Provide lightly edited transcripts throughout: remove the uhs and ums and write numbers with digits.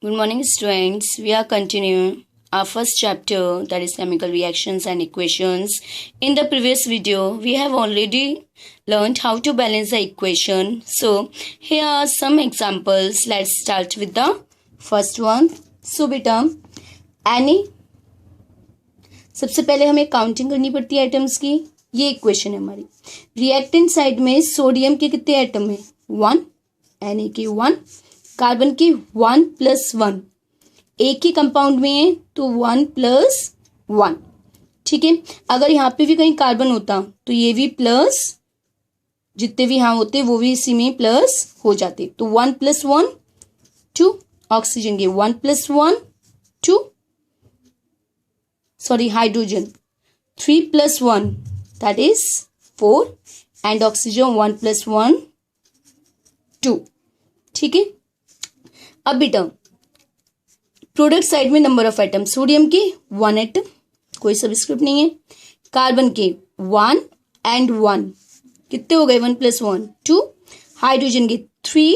Good morning, students. We are continuing our first chapter, that is chemical reactions and equations. In the previous video, we have already learned how to balance the equation. So, here are some examples. Let's start with the first one. So, beta, any सबसे पहले हमें counting करनी पड़ती है atoms की. ये equation है हमारी. रिएक्टेंट साइड में सोडियम के कितने एटम है? 1, Na के 1, कार्बन के 1+1. एक ही कंपाउंड में है तो 1+1. ठीक है. अगर यहाँ पे भी कहीं कार्बन होता तो ये भी प्लस, जितने भी यहाँ होते वो भी इसी में प्लस हो जाते. तो 1+1 2. ऑक्सीजन के 1+1 2. Hydrogen 3+1 that is 4 and oxygen 1+1 2. ठीक है. अब बेटा प्रोडक्ट साइड में नंबर ऑफ एटम, सोडियम के 1 एटम, कोई सबस्क्रिप्ट नहीं है. कार्बन के 1 and 1 कितने हो गए? 1+1 2. हाइड्रोजन के 3,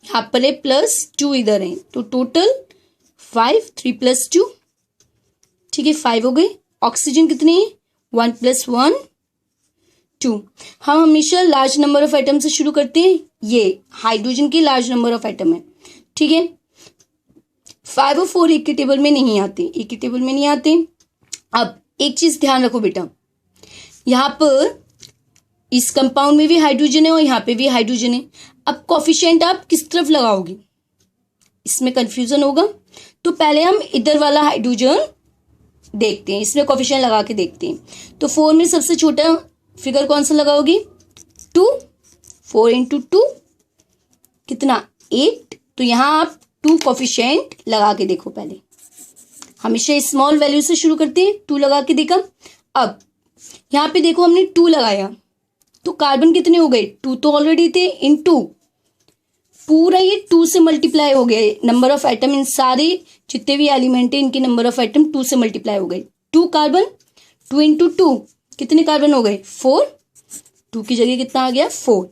यहाँ पर है +2 इधर है तो टोटल 5. 3+2 ठीक है 5 हो गए. ऑक्सीजन कितने हैं? 1+1 2. हम हमेशा लार्ज नंबर ऑफ एटम से शुरू करते हैं. ये हाइड्रोजन के लार्ज नंबर ऑफ एटम है. ठीक है. 5 और 4 एक के टेबल में नहीं आते, अब एक चीज ध्यान रखो बेटा, यहाँ पर इस कंपाउंड में भी हाइड्रोजन है और यहाँ पे भी हाइड्रोजन है. अब कोफिशिएंट आप किस तरफ लगाओगे, इसमें कंफ्यूजन होगा. तो पहले हम इधर वाला हाइड्रोजन देखते हैं, इसमें कोफिशिएंट लगा के देखते हैं. तो 4 में सबसे छोटा फिगर कौन सा लगाओगे? 2. 4 × 2 कितना? 8. तो यहाँ आप 2 कोफिशिएंट लगा के देखो. पहले हमेशा स्मॉल वैल्यू से शुरू करते हैं. 2 लगा के देखा. अब यहाँ पे देखो हमने 2 लगाया तो कार्बन कितने हो गए? 2 तो ऑलरेडी थे. * पूरा ये 2 से मल्टीप्लाई हो गया. नंबर ऑफ एटम इन सारे जितने भी एलिमेंट है इनके नंबर ऑफ एटम 2 से मल्टीप्लाई हो गए. 2 कार्बन, 2 × 2 कितने कार्बन हो गए? 4. 2 की जगह कितना आ गया? 4.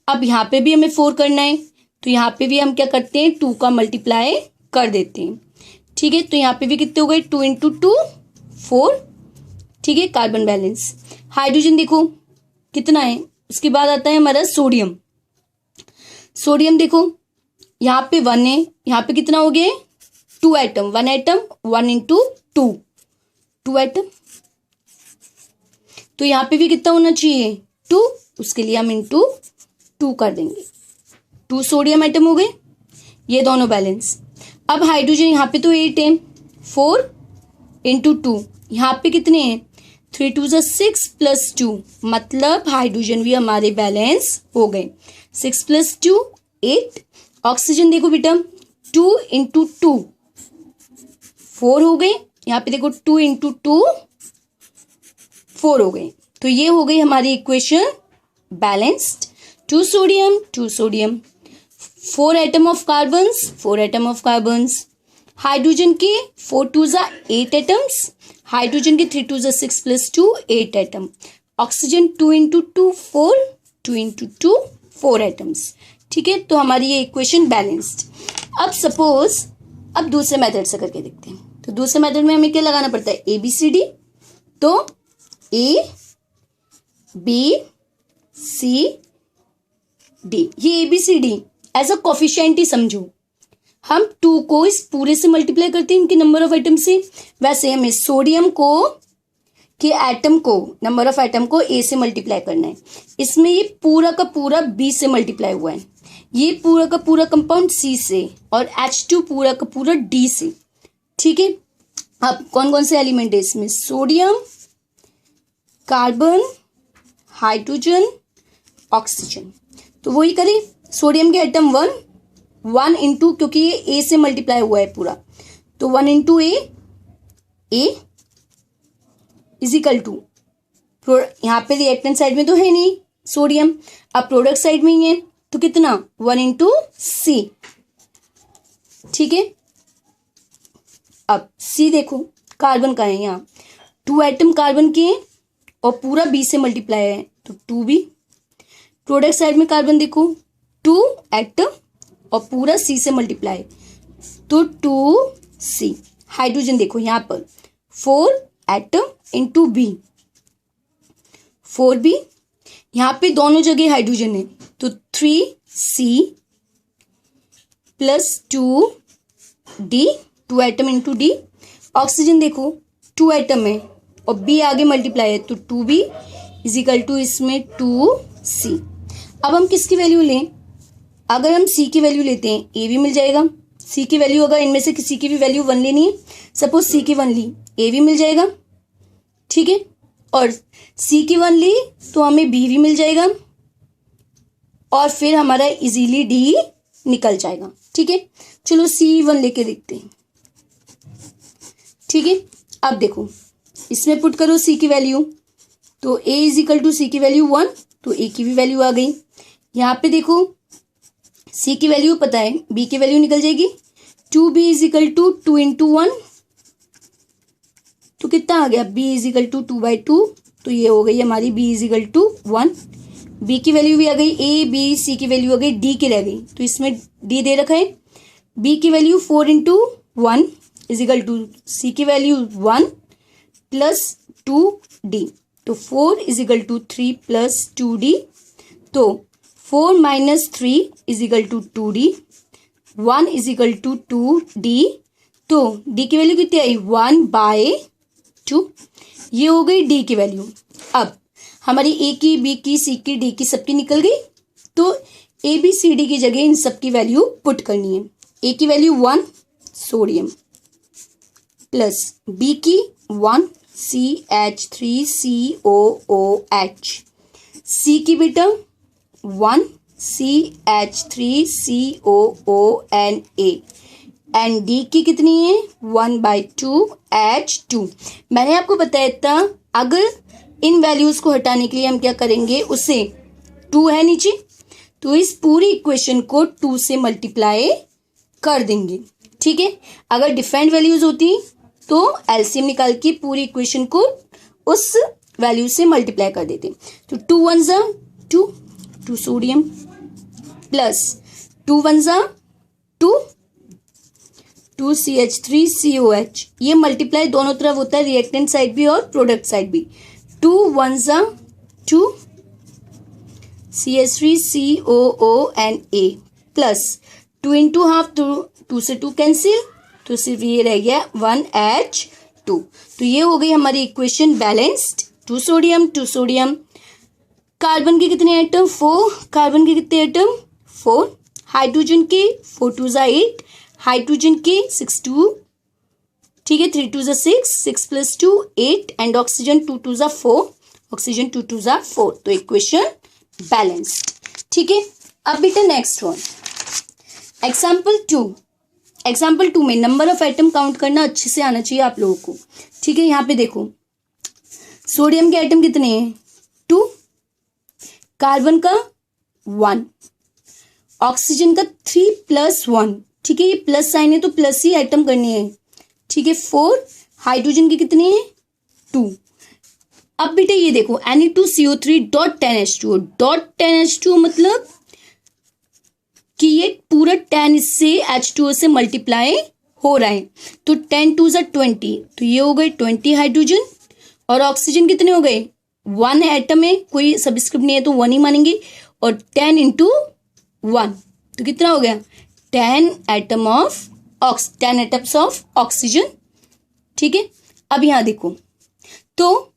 अब यहाँ पे भी हमें 4 करना है तो यहाँ पे भी हम क्या करते हैं? 2 का मल्टीप्लाई कर देते हैं. ठीक है. तो यहाँ पे भी कितने हो गए? 2 × 2 4. ठीक है. Carbon balance. हाइड्रोजन देखो कितना है. उसके बाद आता है हमारा सोडियम. सोडियम देखो यहाँ पे 1 है, यहाँ पे कितना हो गया? 2 एटम. 1 atom 1 × 2 2 atom. तो यहाँ पे भी कितना होना चाहिए? 2. उसके लिए हम × 2 कर देंगे. 2 सोडियम एटम हो गए. ये दोनों बैलेंस. अब हाइड्रोजन यहाँ पे तो 8 है. 4 × 2 यहाँ पे कितने हैं? 3 × 2 = 6 + 2 मतलब हाइड्रोजन भी हमारे बैलेंस हो गए. 6 + 2 8. ऑक्सीजन देखो बेटा 2 × 2 4 हो गए. यहाँ पे देखो 2 × 2 4 हो गए. तो ये हो गई हमारी equation balanced. 2 sodium 4 atom of carbons. Hydrogen के 4 × 2 = 8 एटम्स. हाइड्रोजन के 3 × 2 = 6 + 2 8 एटम. Oxygen 2 × 2 4 2 × 2 4 atoms. ठीक है. तो हमारी ये इक्वेशन बैलेंस्ड. अब सपोज अब दूसरे मेथड से करके देखते हैं. तो दूसरे मेथड में हमें क्या लगाना पड़ता है? ABCD. तो A B C D, ये ABCD एज अ कोफिशिएंट ही समझो. हम 2 को इस पूरे से मल्टीप्लाई करते हैं इनके नंबर ऑफ एटम से. वैसे हमें सोडियम को के एटम को नंबर ऑफ एटम को A से मल्टीप्लाई करना है. इसमें ये पूरा का पूरा B से मल्टीप्लाई हुआ है. ये पूरा का पूरा कंपाउंड C से और H2 पूरा का पूरा D से. ठीक है. अब कौन कौन से एलिमेंट है इसमें? Sodium, carbon, hydrogen, oxygen. तो वही करें. सोडियम के एटम 1 × क्योंकि ये A से मल्टीप्लाई हुआ है पूरा तो 1 × A = यहाँ पे रिएक्टेंट साइड में तो है नहीं सोडियम, अब प्रोडक्ट साइड में ही है तो कितना? 1 × C. ठीक है. अब C देखो कार्बन का है, यहाँ 2 एटम कार्बन के हैं और पूरा B से मल्टीप्लाई है तो 2B. प्रोडक्ट साइड में कार्बन देखो 2 एटम और पूरा C से मल्टीप्लाई तो 2C। हाइड्रोजन देखो यहाँ पर 4 एटम इंटू B, 4B, यहाँ पे दोनों जगह हाइड्रोजन है तो 3C plus 2D, 2 atom into D। Oxygen देखो 2 एटम है और B आगे मल्टीप्लाई है तो 2B इज इक्वल टू इसमें 2C। अब हम किसकी वैल्यू लें? अगर हम C की वैल्यू लेते हैं A भी मिल जाएगा। C की वैल्यू अगर इनमें से किसी की भी वैल्यू 1 लेनी है, सपोज C की 1 ली, A भी मिल जाएगा, ठीक है। और C की 1 ली तो हमें B भी मिल जाएगा और फिर हमारा इजीली D निकल जाएगा, ठीक है। चलो C1 लेके देखते हैं, ठीक है। अब देखो इसमें पुट करो C की वैल्यू, तो A is equal to C की वैल्यू 1, तो A की भी वैल्यू आ गई। यहाँ पे देखो C की वैल्यू पता है, B की वैल्यू निकल जाएगी। 2B is equal to 2 into 1, तो कितना आ गया? B इज इक्वल टू 2/2, तो ये हो गई हमारी B is equal to 1। B की वैल्यू भी आ गई, A B C की वैल्यू आ गई, D की रह गई, तो इसमें D दे रखा है। B की value 4 into 1 is equal to C की वैल्यू 1 प्लस 2D, तो 4 is equal to 3 plus 2D, तो 4 minus 3 is equal to 2D, 1 is equal to 2D, तो D की वैल्यू कितनी आई? 1/2। ये हो गई D की वैल्यू। अब हमारी A की, B की, C की, D की सबकी निकल गई, तो ABCD की जगह इन सब की वैल्यू पुट करनी है। A की वैल्यू 1 सोडियम प्लस B की 1 CH3COOH, C की बेटा 1 CH3COONA एंड D की कितनी है? 1/2 H2। मैंने आपको बताया था अगर इन वैल्यूज को हटाने के लिए हम क्या करेंगे, उससे 2 है नीचे तो इस पूरी इक्वेशन को 2 से मल्टीप्लाई कर देंगे, ठीक है। अगर डिफरेंट वैल्यूज होती तो एलसीएम निकाल के पूरी इक्वेशन को उस वैल्यू से मल्टीप्लाई कर देते। तो 2 1 जा 2 सोडियम प्लस 2 1 जा 2 CH3COH, ये मल्टीप्लाई दोनों तरफ होता है, रिएक्टेंट साइड भी और प्रोडक्ट साइड भी। 2 1 जा 2 CH3COONA प्लस 2 इंटू हाफ, 2 से 2 कैंसिल, तो सिर्फ ये रह गया 1H2। तो ये हो गई हमारी equation balanced. 2 sodium 2 sodium, carbon के कितने एटम? 4, कार्बन के कितने एटम? 4, हाइड्रोजन के 4 2 जा 8, हाइड्रोजन के 6 2, ठीक है, 3 2 जा 6, 6 प्लस 2 8 एंड ऑक्सीजन 2 2 जा 4, ऑक्सीजन 2 2 जा 4, तो इक्वेशन बैलेंस्ड, ठीक है। अब बेटा नेक्स्ट वन, एग्जाम्पल 2 में नंबर ऑफ एटम काउंट करना अच्छे से आना चाहिए आप लोगों को, ठीक है। यहाँ पे देखो सोडियम के एटम कितने हैं? 2, कार्बन का 1, ऑक्सीजन का 3 प्लस 1, ठीक है, ये प्लस साइन है तो प्लस ही एटम करनी है, ठीक है। 4, हाइड्रोजन के कितने हैं? 2। अब बेटा ये देखो Na2CO3.10H2O मतलब कि ये पूरा 10 इससे H2O से मल्टीप्लाई हो रहा है, तो 10 2 जा 20, तो ये हो गए 20 हाइड्रोजन और ऑक्सीजन कितने हो गए? 1 एटम है, कोई सबस्क्रिप्ट नहीं है तो 1 ही मानेंगे, और 10 इंटू 1 तो कितना हो गया? 10 एटम्स ऑफ ऑक्सीजन, ठीक है। अब यहां देखो तो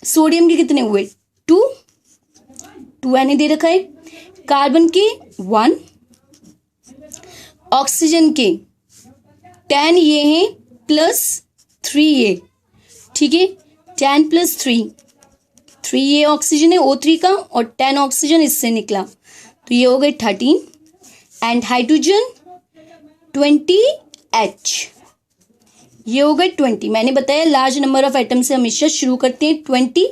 सोडियम के कितने हुए? 2 Na दे रखा है, कार्बन के 1, ऑक्सीजन के 10 ये हैं प्लस 3 ये, ठीक है, 10 प्लस 3 ये ऑक्सीजन है O3 का और 10 ऑक्सीजन इससे निकला, तो ये हो गए 13 एंड हाइड्रोजन 20H, ये हो गए 20। मैंने बताया लार्ज नंबर ऑफ एटम से हमेशा शुरू करते हैं 20,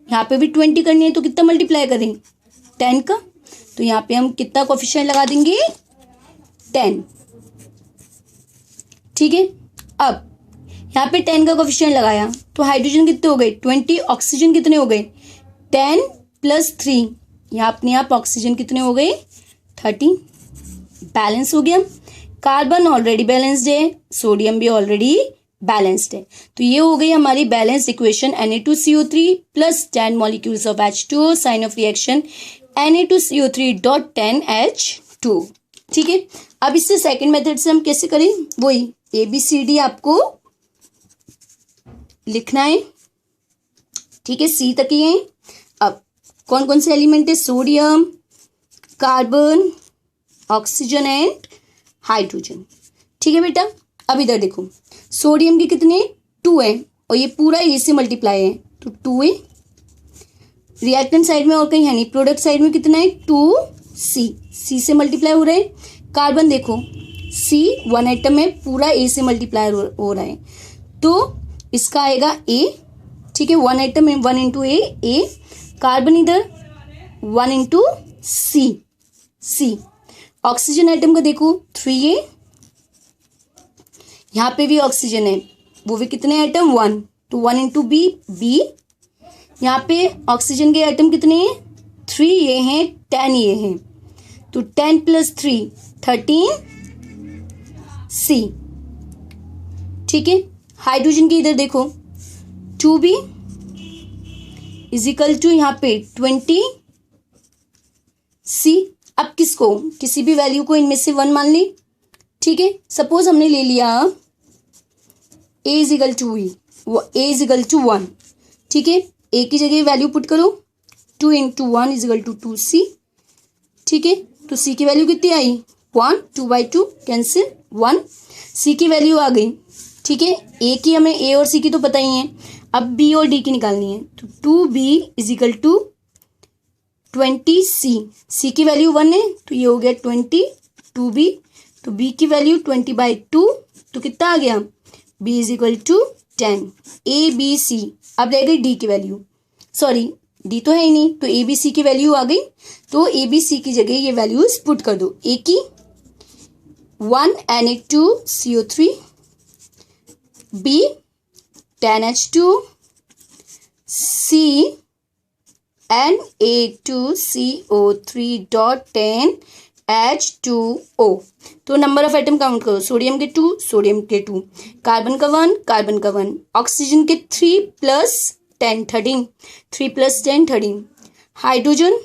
यहाँ पे भी 20 करनी है तो कितना मल्टीप्लाई करें? 10 का, तो यहाँ पे हम कितना कोफिशिएंट लगा देंगे? 10, ठीक है। अब यहाँ पे 10 का कोफिशिएंट लगाया तो हाइड्रोजन कितने हो गए? 20, ऑक्सीजन कितने हो गए? 10 प्लस 3, यहाँ अपने आप ऑक्सीजन कितने हो गए? 13, बैलेंस हो गया। कार्बन ऑलरेडी बैलेंस्ड है, सोडियम भी ऑलरेडी बैलेंस्ड है। तो ये हो गई हमारी balanced equation Na2CO3 plus 10 molecules of H2O, sign of reaction Na2CO3.10H2। ठीक है, अब इससे सेकंड मेथड से हम कैसे करें, वही ABCD आपको लिखना है। ठीक है, C तक ही है। अब कौन कौन से एलिमेंट है, sodium, carbon, oxygen and hydrogen. ठीक है बेटा, अब इधर देखो, सोडियम के कितने 2 है और ये पूरा ए से मल्टीप्लाई है तो 2 है। रिएक्टेंट साइड में और कहीं है नहीं, प्रोडक्ट साइड में कितना है 2C, C से मल्टीप्लाई हो रहा है। कार्बन देखो C 1 एटम है, पूरा ए से मल्टीप्लाई हो रहा है तो इसका आएगा A। ठीक है, 1 एटम है, 1 इंटू ए। कार्बन इधर 1 इंटू C। ऑक्सीजन एटम का देखो 3 है, यहाँ पे भी ऑक्सीजन है, वो भी कितने एटम 1, तो 1 इंटू बी। यहाँ पे ऑक्सीजन के एटम कितने हैं 3 ये हैं, 10 ये हैं, तो 10 प्लस 3 13C। ठीक है, हाइड्रोजन के इधर देखो 2B इजिकल टू यहाँ पे 20C। अब किसको, किसी भी वैल्यू को इनमें से 1 मान ली। ठीक है, सपोज हमने ले लिया A इजिकल टू A 1। ठीक है, A की जगह वैल्यू पुट करो, 2 इंटू 1 इजिकल टू 2C। ठीक है, तो C की वैल्यू कितनी आई 1, 2/2 कैंसिल 1, C की वैल्यू आ गई। ठीक है, A की हमें A और C की तो पता ही है, अब B और D की निकालनी है, तो 2B is equal to 20C। C की वैल्यू 1 है तो ये हो गया 20, 2B, तो B की वैल्यू 20/2 तो कितना आ गया B is equal to 10। ABC, अब रह गई D की वैल्यू, सॉरी D तो है ही नहीं, तो ABC की वैल्यू आ गई, तो ABC की जगह ये वैल्यूज पुट कर दो। A की 1 Na2CO3, B 10H2, C Na2CO3.10H2O। तो नंबर ऑफ एटम काउंट करो, सोडियम के 2, सोडियम के 2, कार्बन का 1, कार्बन का 1, ऑक्सीजन के 3 प्लस 10 13, 3 प्लस 10 13, हाइड्रोजन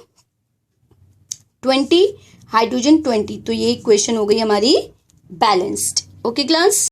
20, हाइड्रोजन 20। तो ये इक्वेशन हो गई हमारी बैलेंस्ड। Okay class.